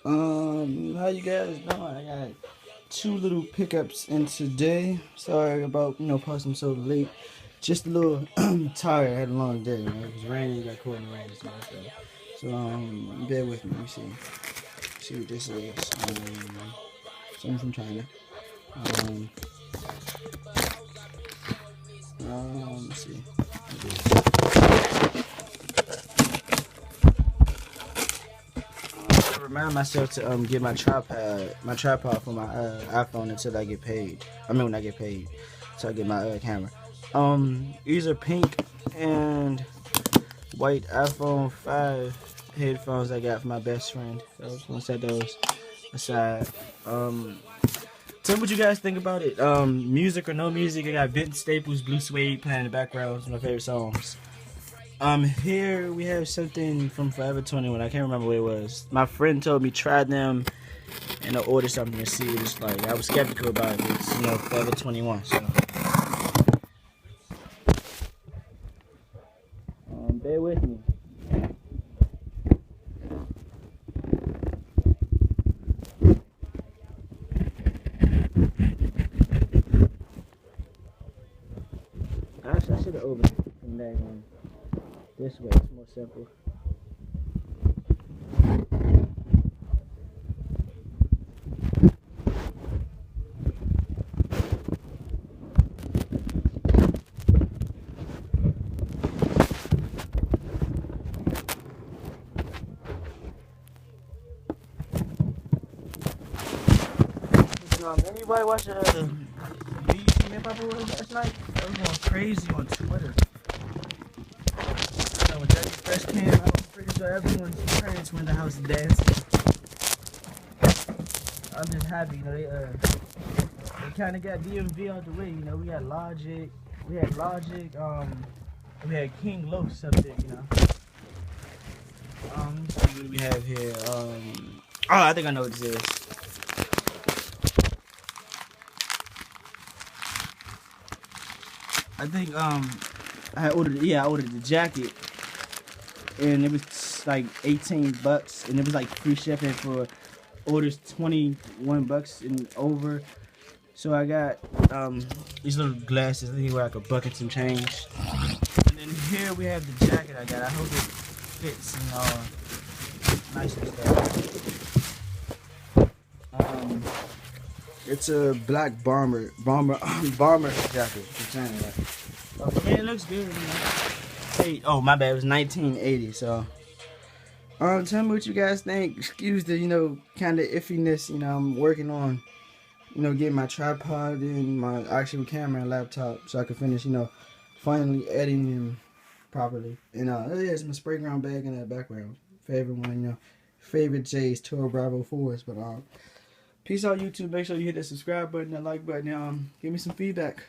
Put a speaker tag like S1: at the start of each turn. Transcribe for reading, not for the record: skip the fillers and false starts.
S1: How you guys doing? I got two little pickups in today. Sorry about posting so late. Just a little tired. I had a long day. It was raining. Got caught in the rain and stuff. So bear with me. Let me see what this is. Something from China. Um, let's see. I remind myself to get my tripod for my iPhone until I get paid. I mean when I get paid, so I get my camera. These are pink and white iPhone 5 headphones I got for my best friend. So I was gonna set those aside. Tell me what you guys think about it. Music or no music, I got Vince Staples' Blue Suede playing in the background. It's one of my favorite songs. Here we have something from Forever 21. I can't remember what it was. My friend told me try them and I'll order something to see what it's like. I was skeptical about it. It's Forever 21. So bear with me. Actually, I should have opened it from that one. This way, it's more simple. Anybody watch BET Hip Hop Awards last night? I was going crazy on Twitter. When Dougie Fresh came out, I'm pretty sure everyone's parents were in the house dancing. I'm just happy, they kind of got DMV out the way. We had Logic, we had King Los up there. Let's see what we have here. I think I know what this is. I think I ordered the jacket, and it was like $18, and it was like free shipping for orders $21 and over. So I got these little glasses. I think they were like $1 and some change. And then here we have the jacket I got. I hope it fits and nice and stuff. It's a black bomber jacket. I mean, it looks good. Oh, my bad. It was 1980. So, tell me what you guys think. Excuse the kind of iffiness. I'm working on getting my tripod and my actual camera and laptop so I can finish finally editing them properly. And there's my spray ground bag in that background. Favorite one. Favorite J's Toro Bravo 4s. But peace out, YouTube. Make sure you hit that subscribe button, that like button. Give me some feedback.